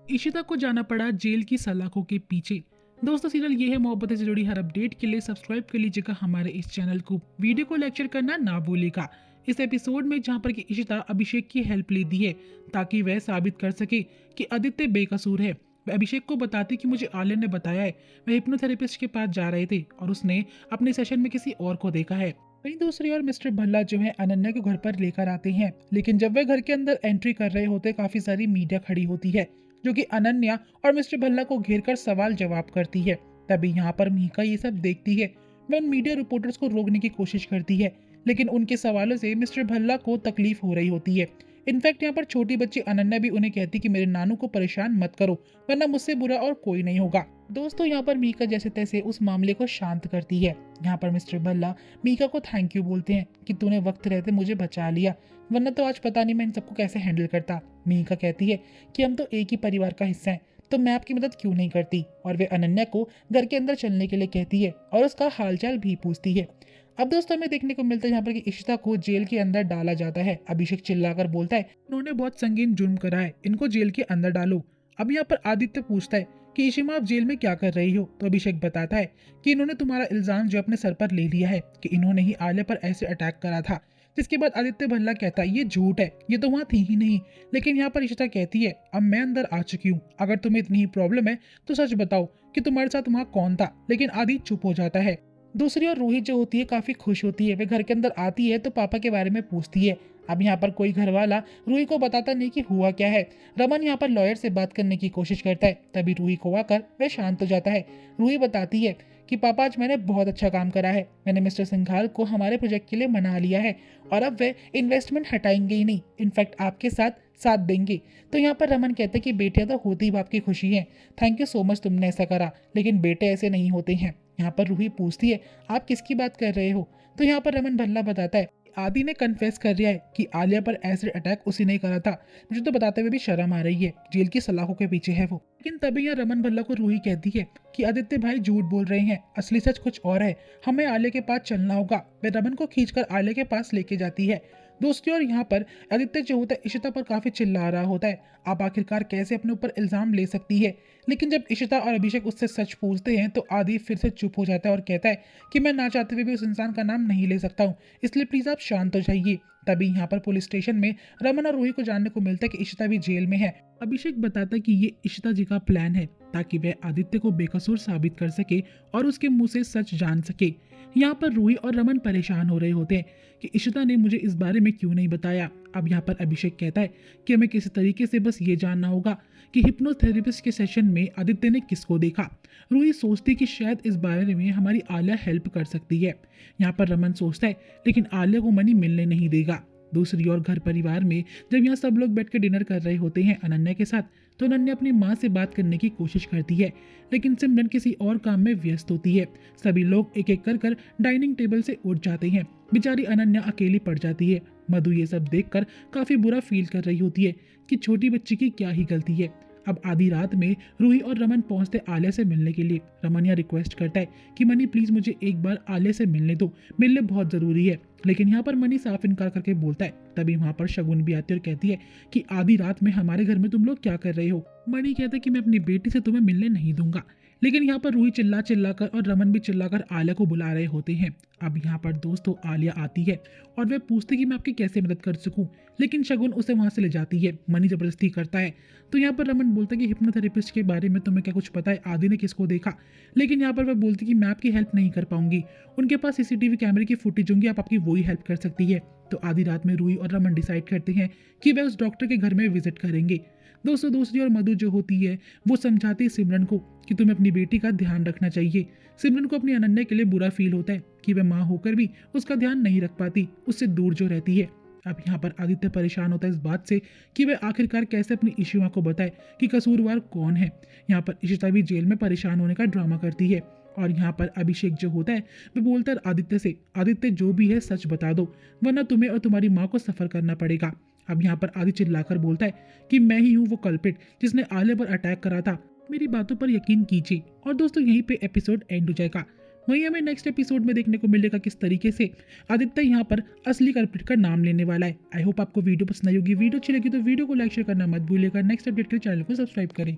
इशिता को जाना पड़ा जेल की सलाखों के पीछे। दोस्तों, सीरियल ये है मोहब्बतें से जुड़ी हर अपडेट के लिए सब्सक्राइब कर लीजिएगा हमारे इस चैनल को। वीडियो को लेक्चर करना ना भूलिएगा। इस एपिसोड में जहाँ पर कि इशिता अभिषेक की हेल्प लेती है ताकि वह साबित कर सके कि आदित्य बेकसूर है। वह अभिषेक को बताती कि मुझे आर्यन ने बताया है वह हिप्नोथेरेपिस्ट के पास जा रहे थे और उसने अपने सेशन में किसी और को देखा है। वहीं दूसरी ओर मिस्टर भल्ला जो है अनन्या को घर पर लेकर आते हैं, लेकिन जब वह घर के अंदर एंट्री कर रहे होते काफी सारी मीडिया खड़ी होती है जो कि अनन्या और मिस्टर भल्ला को घेर कर सवाल जवाब करती है। तभी यहाँ पर मीका ये सब देखती है। वह उन मीडिया रिपोर्टर्स को रोकने की कोशिश करती है, लेकिन उनके सवालों से मिस्टर भल्ला को तकलीफ हो रही होती है। इनफैक्ट यहाँ पर छोटी बच्ची अनन्या भी उन्हें कहती कि मेरे नानू को परेशान मत करो, वरना मुझसे बुरा और कोई नहीं होगा। दोस्तों, यहाँ पर मीका जैसे तैसे उस मामले को शांत करती है। यहाँ पर मिस्टर भल्ला मीका को थैंक यू बोलते हैं कि तूने वक्त रहते मुझे बचा लिया, वरना तो आज पता नहीं मैं इन सबको कैसे हैंडल करता। मीका कहती है कि हम तो एक ही परिवार का हिस्सा हैं, तो मैं आपकी मदद क्यों नहीं करती। और वे अनन्या को घर के अंदर चलने के लिए कहती है और उसका हालचाल भी पूछती है। अब दोस्तों, हमें देखने को मिलता है यहाँ पर कि इशिता को जेल के अंदर डाला जाता है। अभिषेक चिल्लाकर बोलता है उन्होंने बहुत संगीन जुर्म करा है, इनको जेल के अंदर डालो। अब यहाँ पर आदित्य पूछता है कि इशिमा आप जेल में क्या कर रही हो, तो अभिषेक बताता है कि इन्होंने तुम्हारा इल्जाम जो अपने सर पर ले लिया है कि इन्होंने ही आलिया पर ऐसे अटैक करा था। जिसके बाद आदित्य भल्ला कहता है ये झूठ है, ये तो वहाँ थी ही नहीं। लेकिन यहाँ पर इशिता कहती है अब मैं अंदर आ चुकी हूँ, अगर तुम्हें इतनी ही प्रॉब्लम है तो सच बताओ कि तुम्हारे साथ वहाँ कौन था। लेकिन आदि चुप हो जाता है। दूसरी ओर रूही जो होती है काफी खुश होती है। वे घर के अंदर आती है तो पापा के बारे में पूछती है। अब यहाँ पर कोई घर वाला रूही को बताता नहीं कि हुआ क्या है। रमन यहाँ पर लॉयर से बात करने की कोशिश करता है, तभी रूही को आकर वह शांत हो जाता है। रूही बताती है कि पापा आज मैंने बहुत अच्छा काम करा है, मैंने मिस्टर सिंघाल को हमारे प्रोजेक्ट के लिए मना लिया है और अब वे इन्वेस्टमेंट हटाएंगे ही नहीं, इनफैक्ट आपके साथ साथ देंगे। तो यहाँ पर रमन कहते हैं कि बेटियां तो होती बाप की खुशी है, थैंक यू सो मच तुमने ऐसा करा, लेकिन बेटे ऐसे नहीं होते हैं। यहाँ पर रूही पूछती है आप किसकी बात कर रहे हो, तो यहाँ पर रमन भल्ला बताता है आदि ने कन्फेस कर दिया है कि आलिया पर एसिड अटैक उसी ने करा था। मुझे तो बताते हुए भी शर्म आ रही है, जेल की सलाखों के पीछे है वो। लेकिन तभी यहाँ रमन भल्ला को रूही कहती है कि आदित्य भाई झूठ बोल रहे हैं, असली सच कुछ और है, हमें आलिया के पास चलना होगा। वह रमन को खींचकर आलिया के पास लेके जाती है। दोस्तों, और यहाँ पर आदित्य जो होता है इशिता पर काफी चिल्ला रहा होता है, आप आखिरकार कैसे अपने ऊपर इल्जाम ले सकती है। लेकिन जब इशिता और अभिषेक उससे सच पूछते हैं तो आदि फिर से चुप हो जाता है और कहता है कि मैं ना चाहते हुए भी उस इंसान का नाम नहीं ले सकता हूँ, इसलिए प्लीज आप शांत हो जाइए। तभी यहाँ पर पुलिस स्टेशन में रमन और रूही को जानने को मिलता है कि इशिता भी जेल में है। अभिषेक बताता है कि ये इशिता जी का प्लान है ताकि वह आदित्य को बेकसूर साबित कर सके और उसके मुंह से सच जान सके। यहाँ पर रूही और रमन परेशान हो रहे होते हैं कि इशिता ने मुझे इस बारे में क्यों नहीं बताया। अब यहाँ पर अभिषेक कहता है कि हमें किसी तरीके से बस ये जानना होगा कि हिप्नोथेरेपिस्ट के सेशन में आदित्य ने किसको देखा। रूही सोचती कि शायद इस बारे में हमारी आलिया हेल्प कर सकती है। यहाँ पर रमन सोचता है लेकिन आलिया को मनी मिलने नहीं देगा। दूसरी ओर घर परिवार में जब यहाँ सब लोग बैठ कर डिनर कर रहे होते हैं अनन्या के साथ, तो अनन्या अपनी माँ से बात करने की कोशिश करती है, लेकिन सिमरन किसी और काम में व्यस्त होती है। सभी लोग एक एक कर डाइनिंग टेबल से उठ जाते हैं। बेचारी अनन्या अकेली पड़ जाती है। मधु ये सब देखकर काफी बुरा फील कर रही होती है कि छोटी बच्ची की क्या ही गलती है। अब आधी रात में रूही और रमन पहुंचते आलिया से मिलने के लिए। रमन यहाँ रिक्वेस्ट करता है कि मनी प्लीज मुझे एक बार आलिया से मिलने दो, मिलने बहुत जरूरी है। लेकिन यहाँ पर मनी साफ इनकार करके बोलता है। तभी वहाँ पर शगुन भी आती है और कहती है कि आधी रात में हमारे घर में तुम लोग क्या कर रहे हो। मनी कहता है कि मैं अपनी बेटी से तुम्हें मिलने नहीं दूंगा। लेकिन यहाँ पर रूही चिल्लाकर और रमन भी चिल्लाकर आलिया को बुला रहे होते हैं। अब यहाँ पर दोस्तों आलिया आती है और वह पूछती कि मैं आपकी कैसे मदद कर सकूं, लेकिन शगुन उसे वहां से ले जाती है। मनी जबरदस्ती करता है तो यहाँ पर रमन बोलता है कि हिप्नोथेरेपिस्ट के बारे में तुम्हें क्या कुछ पता है, आदि ने किसको देखा। लेकिन यहाँ पर वह बोलती कि मैं आपकी हेल्प नहीं कर पाऊंगी, उनके पास सीसीटीवी कैमरे की फुटेज होंगी, आप आपकी वही हेल्प कर सकती है। तो आधी रात में रूही और रमन डिसाइड करते हैं कि वे उस डॉक्टर के घर में विजिट करेंगे। दोस्तों, दूसरी ओर मधु जो होती है वो समझाती है सिमरन को कि तुम्हें अपनी बेटी का ध्यान रखना चाहिए। सिमरन को अपनी अनन्या के लिए बुरा फील होता है कि वह माँ होकर भी उसका ध्यान नहीं रख पाती, उससे दूर जो रहती है। अब यहाँ पर आदित्य परेशान होता है इस बात से कि वह आखिरकार कैसे अपनी इशिमा को बताए कि कसूरवार कौन है। यहाँ पर इशिता भी जेल में परेशान होने का ड्रामा करती है और यहाँ पर अभिषेक जो होता है वह बोलता है आदित्य से, आदित्य जो भी है सच बता दो, वरना तुम्हें और तुम्हारी माँ को सफर करना पड़ेगा। अब यहाँ पर आदि चिल्लाकर बोलता है कि मैं ही हूँ वो कल्प्रिट जिसने आलिया पर अटैक करा था, मेरी बातों पर यकीन कीजिए। और दोस्तों, यहीं पे एपिसोड एंड हो जाएगा। वहीं हमें नेक्स्ट एपिसोड में देखने को मिलेगा किस तरीके से आदित्य यहाँ पर असली कल्प्रिट का नाम लेने वाला है। आई होप आपको वीडियो पसंद आई होगी। वीडियो अच्छी लगी तो वीडियो को लाइक शेयर करना मत भूलिएगा। नेक्स्ट अपडेट के लिए चैनल को सब्सक्राइब करें।